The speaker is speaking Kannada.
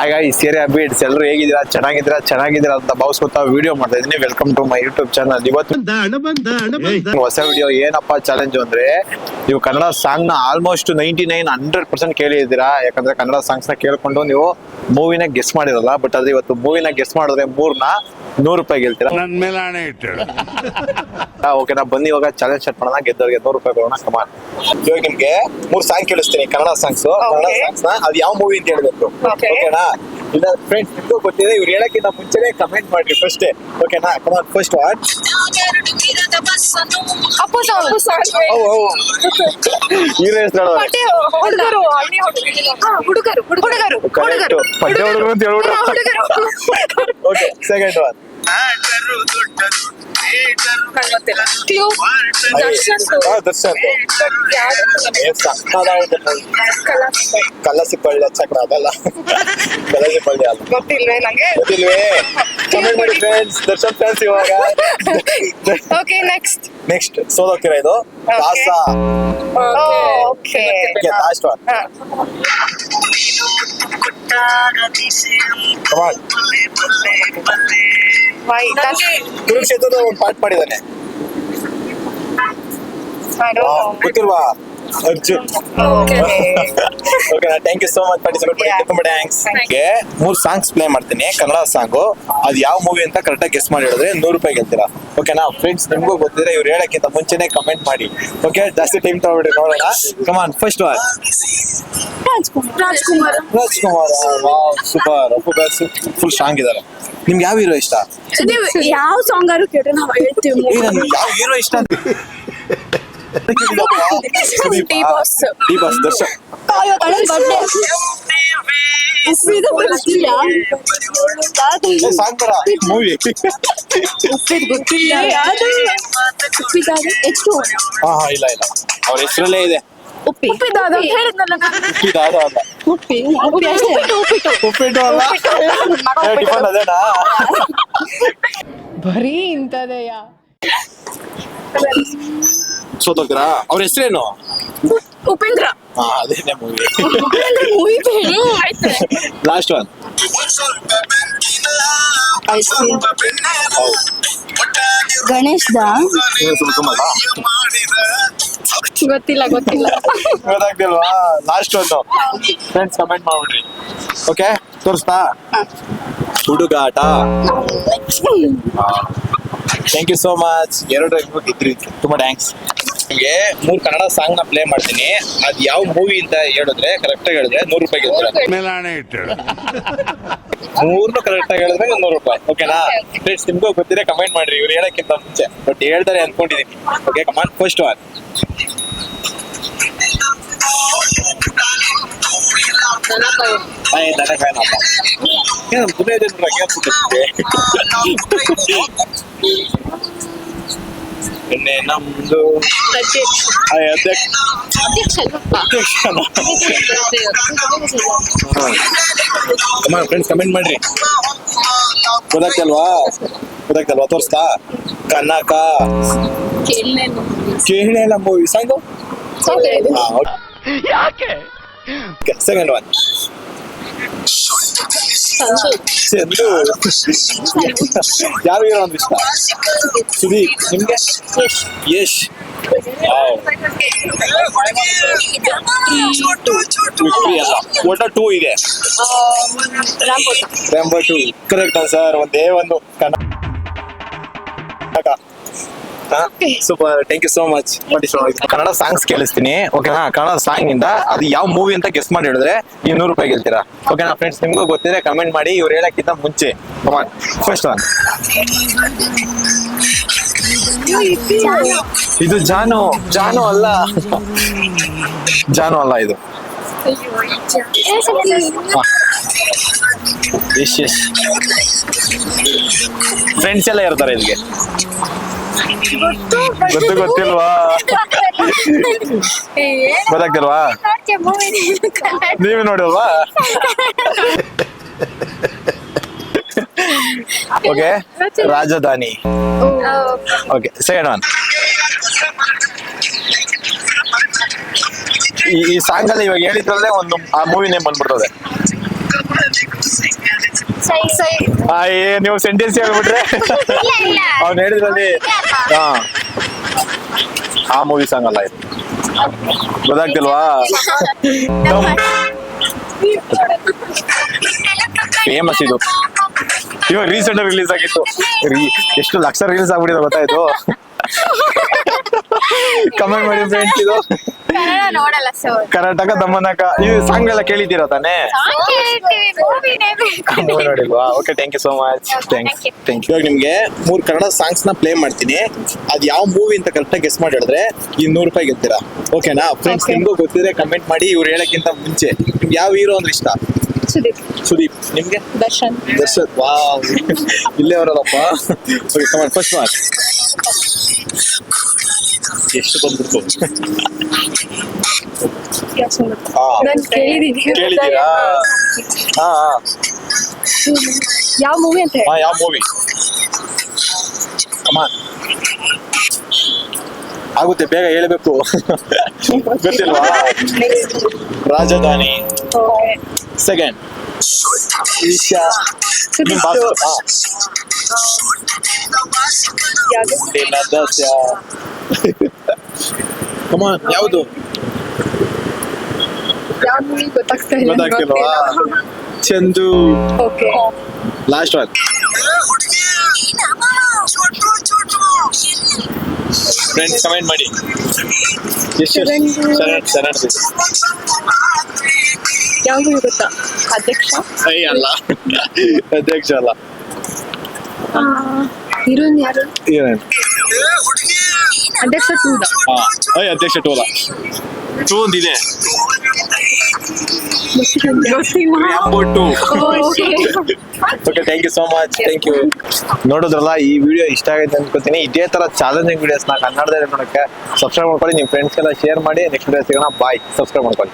ಆಗ ಈ ಸೇರಿ ಅಪ್ಡೇಟ್ಸ್ ಎಲ್ಲರೂ ಚೆನ್ನಾಗಿದ್ದೀರಾ ಅಂತ ಭಾವಿಸ್ಕೊತಾ ವಿಡಿಯೋ ಮಾಡ್ತಾ ಇದೀನಿ. Welcome to my YouTube channel. ಇವತ್ತು ಹೊಸ ವಿಡಿಯೋ ಏನಪ್ಪಾ ಚಾಲೆಂಜ್ ಅಂದ್ರೆ, ನೀವು ಕನ್ನಡ ಸಾಂಗ್ ನ ಆಲ್ಮೋಸ್ಟ್ 99-100% ಕೇಳಿದ್ದೀರಾ. ಯಾಕಂದ್ರೆ ಕನ್ನಡ ಸಾಂಗ್ಸ್ ನ ಕೇಳ್ಕೊಂಡು ನೀವು ಮೂವಿನ ಗೆಸ್ ಮಾಡಿರಲ್ಲ. ಬಟ್ ಆದ್ರೆ ಇವತ್ತು ಮೂವಿನ ಗೆಸ್ ಮಾಡಿದ್ರೆ 100 ರೂಪಾಯಿ ಗೆಲ್ತೀರಾ. ಓಕೆನಾ, ಬನ್ನಿ ಇವಾಗ ಚಾಲೆಂಜ್ ಸ್ಟಾರ್ಟ್ ಮಾಡೋಣ. ಗೆದ್ದವ್ರಿಗೆ 100 ರೂಪಾಯಿ ಕೊಡೋಣ. ಕಮಾನ್. ಇವಾಗ ನಿಮ್ಗೆ 3 ಸಾಂಗ್ ಕೇಳಿಸ್ತೀನಿ, ಕನ್ನಡ ಸಾಂಗ್ಸ್. ಕನ್ನಡ ಸಾಂಗ್ಸ್ ನ ಅದು ಯಾವ ಮೂವಿ ಅಂತ ಹೇಳ್ಬೇಕು. ಓಕೆನಾ? ಇಲ್ಲ ಫ್ರೆಂಡ್ಸ್, ನಿಮ್ಗೂ ಗೊತ್ತಿದೆ, ಇವ್ರು ಹೇಳಕ್ಕಿಂತ ಮುಂಚೆನೆ ಕಮೆಂಟ್ ಮಾಡ್ರಿ ಫಸ್ಟ್. ಓಕೆನಾ? Come on, first one. ಹೀರೋ ಹೆಸರು okay. Second one. Darshan. Kalasipalya ಚಕ್ರ ಅದಲ್ಲ, ಕಲಸಿಪಳ್ಳಿ ಅಲ್ಲ. ಗೊತ್ತಿಲ್ವೇ? ಕಮೆಂಟ್ ಮಾಡಿ ಫ್ರೆಂಡ್ಸ್. ದರ್ಶನ್ ಫ್ಯಾನ್ಸ್ ಇವಾಗ. ನೆಕ್ಸ್ಟ್ ಸೋಲೋಕಿರ ಇದು ದಾಸ. Last one. ಕುರುಕ್ಷೇತ್ರದ ಒಂದು ಪಾಠ ಮಾಡಿದ್ದಾನೆ, ಗೊತ್ತಿಲ್ವಾ? Arjun. Okay, thank you so much participate ಮಾಡಿ. ತುಂಬಾ ಥ್ಯಾಂಕ್ಸ್. 3 ಸಾಂಗ್ಸ್ ಪ್ಲೇ ಮಾಡ್ತೀನಿ, ಕನ್ನಡ ಸಾಂಗು. ಅದು ಯಾವ ಮೂವಿ ಅಂತ ಕರೆಕ್ಟಾಗಿ ಗೆಸ್ ಮಾಡಿ ಹೇಳಿದ್ರೆ 100 ರೂಪಾಯಿ ಗೆಲ್ತೀರಾ. ಓಕೆನಾ ಫ್ರೆಂಡ್ಸ್? ನಿಮ್ಗೂ ಗೊತ್ತಿದ್ರೆ ಇವ್ರು ಹೇಳಕ್ಕಿಂತ ಮುಂಚೆನೆ ಕಮೆಂಟ್ ಮಾಡಿ. ಓಕೆ, ಜಾಸ್ತಿ ಟೈಮ್ ತಗೊಬಿಡಿ, ನೋಡೋಣ. Come on, first one. Rajkumar. Super. Full strong ಇದಾರೆ. ನಿಮ್ಗೆ ಯಾವ ಹೀರೋ ಇಷ್ಟ? ಯಾವ ಸಾಂಗ್ ಆರು ಕೇಳ್ರೆ ನಾವು ಹೇಳ್ತೀವಿ. ಯಾವ ಹೀರೋ ಇಷ್ಟ ಅಂತ D boss. Darshan. Song movie ಗೊತ್ತಿಲ್ಲ. ಇಲ್ಲ ಅವ್ರ ಹೆಸರಲ್ಲೇ ಇದೆ. ಉಪ್ಪಿಟ್ಟು ಅಲ್ಲ. ಉಪ್ಪಿಟ್ಟು ಅಲ್ಲ, ಟಿಫನ್ ಅದೇನಾ? ಬರೀ ಇಂಥದೆಯ. ಸೋತೋಗ್ತೀರಾ? ಅವ್ರ ಹೆಸರೇನು? ಉಪೇಂದ್ರ. ಅದೇನೆ ಮೂವಿ. Last one. ಗಣೇಶ್ ಗೊತ್ತಿಲ್ಲ. ಗೊತ್ತಾಗ್ತಿಲ್ವಾ? ಲಾಸ್ಟ್ ಒಂದು ಫ್ರೆಂಡ್ಸ್ ಕಮೆಂಟ್ ಮಾಡ್ಬಿಡ್ರಿ. ಓಕೆ, ತೋರಿಸ್ತಾ? ಹುಡುಗಾಟ. Thank you so much. 2 ಗೆದ್ರಿ, ತುಂಬಾ ಥ್ಯಾಂಕ್ಸ್. ನಿಮಗೆ 3 ಕನ್ನಡ ಸಾಂಗ್ ನ ಪ್ಲೇ ಮಾಡ್ತೀನಿ. ಅದ್ ಯಾವ ಮೂವಿ ಅಂತ ಹೇಳಿದ್ರೆ ಕರೆಕ್ಟ್ ಆಗಿ ಹೇಳಿದ್ರೆ 100 ರೂಪಾಯಿ ಗೆಲ್ತೀರಾ. 3 ಕರೆಕ್ಟ್ ಆಗಿ ಹೇಳಿದ್ರೆ 100 ರೂಪಾಯಿ. ಓಕೆನಾ ಫ್ರೆಂಡ್ಸ್? ನಿಮ್ಗೂ ಗೊತ್ತಿದೆ, ಕಮೆಂಟ್ ಮಾಡ್ರಿ ಇವ್ರು ಹೇಳಕ್ಕಿಂತ ಮುಂಚೆ. ಬಟ್ ಹೇಳ್ತಾರೆ ಅನ್ಕೊಂಡಿದೀನಿ. ಓಕೆ, ಕಮಾನ್, ಫಸ್ಟ್ ಒನ್. ನಮ್ದು ಫ್ರೆಂಡ್ಸ್ ಕಮೆಂಟ್ ಮಾಡ್ರಿ. ಗೊತ್ತಾಗ್ತಲ್ವಾ? ತೋರಿಸ್ತಾ? ಕನಕ. ಕೇಳಿಲ್ಲ movie song. Second one. Chandu. ಯಾವ ಹೀರೋ ಅಂದ್ರೆ ಇಷ್ಟ? ಸುದೀಪ್. ನಿಮ್ಗೆ? ಯಶ್. ಒಟ್ಟು 2 ಇದೆ. Rambo 2 correct sir. ಒಂದೇ ಒಂದು Kannada. Super, thank you so much. Kannada songs ಕೇಳಿಸ್ತೀನಿ. ಓಕೆನಾ? ಕನ್ನಡ ಸಾಂಗ್ ಇಂದ ಅದು ಯಾವ ಮೂವಿ ಅಂತ ಗೆಸ್ ಮಾಡಿ ಹೇಳಿದ್ರೆ 100 ರೂಪಾಯಿ ಗೆಲ್ತೀರಾ. ಓಕೆನಾ ಫ್ರೆಂಡ್ಸ್? ನಿಮ್ಗೂ ಗೊತ್ತಿದ್ರೆ ಕಮೆಂಟ್ ಮಾಡಿ ಇವ್ರು ಹೇಳಕ್ಕಿಂತ ಮುಂಚೆ. First one. ಇದು ಜಾನು ಅಲ್ಲ. ಇದು ಯಶ್. ಫ್ರೆಂಡ್ಸ್ ಎಲ್ಲ ಇರ್ತಾರೆ ಇಲ್ಲಿಗೆ. ಗೊತ್ತಿಲ್ವಾ? ಗೊತ್ತಾಗ್ತಿಲ್ವಾ? ನೀವೇ ನೋಡಿಲ್ವಾ? ಓಕೆ, ರಾಜಧಾನಿ. Okay, second one. ಈ ಸಾಂಗ್ ಅಲ್ಲಿ ಇವಾಗ ಹೇಳಿದ್ರಲ್ಲೇ ಒಂದು ಆ ಮೂವಿ ನೇಮ್ ಬಂದ್ಬಿಡ್ತದೆ. ನೀವು ಸೆಂಟೆನ್ಸ್ ಹೇಳ್ಬಿಟ್ರೆ ಅವ್ನು ಹೇಳಿದ್ರಲ್ಲಿ ಹಾ ಆ ಮೂವಿ ಸಾಂಗ್ ಅಲ್ಲ ಇದು ಗೊತ್ತಾಗ್ತಿಲ್ವಾ ಫೇಮಸ್ ಇದು ಇವಾಗ ರೀಸೆಂಟ್ ರಿಲೀಸ್ ಆಗಿತ್ತು ಎಷ್ಟು ಲಕ್ಷ ರಿಲೀಸ್ ಆಗ್ಬಿಟ್ಟಿದೆ ಗೊತ್ತಾಯ್ತು ಕಮೆಂಟ್ ಮಾಡಿ ಫ್ರೆಂಡ್ಸ್ ಇದು ಕನ್ನಡ ನೋಡಲ್ಲ ಸರ್ ಕರ್ನಾಟಕ ದಮ್ಮನಕ ಈ ಸಾಂಗ್ ಎಲ್ಲ ಕೇಳಿದ್ದೀರಾ ತಾನೇ ಮೂವಿ ನೋಡಿಲ್ವಾ okay thank you so much thanks thank you ಇವಾಗ ನಿಮ್ಗೆ 3 ಕನ್ನಡ ಸಾಂಗ್ಸ್ ನ ಪ್ಲೇ ಮಾಡ್ತೀನಿ ಅದ್ ಯಾವ ಮೂವಿ ಅಂತ ಕರೆಕ್ಟಾಗಿ ಗೆಸ್ ಮಾಡಿ ಹೇಳಿದ್ರೆ ಈ 100 ರೂಪಾಯಿ ಗೆಲ್ತೀರಾ ಓಕೆನಾ ಫ್ರೆಂಡ್ಸ್ Okay. ನಿಮ್ಗೂ ಗೊತ್ತಿದ್ರೆ ಕಮೆಂಟ್ ಮಾಡಿ ಇವ್ರು ಹೇಳಕ್ಕಿಂತ ಮುಂಚೆ ನಿಮ್ಗೆ ಯಾವ ಹೀರೋ ಅಂದ್ರೆ ಇಷ್ಟ ಸುದೀಪ್ ಸುದೀಪ್ ನಿಮ್ಗೆ ದರ್ಶನ್ ದರ್ಶನ್ ವಾವ್ ಇಲ್ಲೇ ಅವರಲ್ಲಪ್ಪ ಓಕೆ ಕಮಾನ್ ಫಸ್ಟ್ ಮಾರ್ಕ್ ಎಷ್ಟು ಬಂದ್ಬಿಡ್ತು ಹಾ ನಾನು ಕೇಳಿದೀನಿ ಕೇಳಿದ್ದೀರಾ ಹಾ ಯಾವ ಮೂವಿ ಅಂತ ಹಾ ಹೇಳಿ ಯಾವ ಮೂವಿ ಕಮಾನ್ ಆಗುತ್ತೆ ಬೇಗ ಹೇಳ್ಬೇಕು ಗೊತ್ತಿಲ್ವಾ ರಾಜಧಾನಿ ಸೆಕೆಂಡ್ ಈಶಾ ನಿಮ್ ಬಾಸ್ ಹಾ ಮುಂದಿನ ದಶ ಕಮಾನ್ ಯಾವುದು ಯಾವ ಮೂವಿ ಗೊತ್ತಾಗ್ತಾ ಇಲ್ಲ ಗೊತ್ತಾಗ್ತಿಲ್ವಾ Chandu okay last one friends comment ಮಾಡಿ ಎಷ್ಟು ಶರಣ್ ಯಾವ ಮೂವಿ ಗೊತ್ತಾ ಅಧ್ಯಕ್ಷ ಅಲ್ಲ ಅಧ್ಯಕ್ಷ ಅಲ್ಲ ಹೀರೋಯಿನ್ ಯಾರು ಏನೇನು ಅಧ್ಯಕ್ಷ 2 ಹಾ ಅಧ್ಯಕ್ಷ ಟೋಲ ಟೂ ಒಂದಿದೆ okay thank you so much thank you ನೋಡಿದ್ರಲ್ಲ ಈ ವಿಡಿಯೋ ಇಷ್ಟ ಆಗಿದೆ ಅನ್ಕೋತೀನಿ ಇದೇ ತರ ಚಾಲೆಂಜಿಂಗ್ ವಿಡಿಯೋಸ್ ನಾ ಕನ್ನಡದಲ್ಲಿ ನೋಡಕ್ಕೆ ಸಬ್ಸ್ಕ್ರೈಬ್ ಮಾಡ್ಕೊಳ್ಳಿ ನಿಮ್ಮ ಫ್ರೆಂಡ್ಸ್ಗೆಲ್ಲ ಶೇರ್ ಮಾಡಿ ನೆಕ್ಸ್ಟ್ ವಿಡಿಯೋ ಸಿಗೋಣ ಬಾಯ್ ಸಬ್ಸ್ಕ್ರೈಬ್ ಮಾಡ್ಕೊಳ್ಳಿ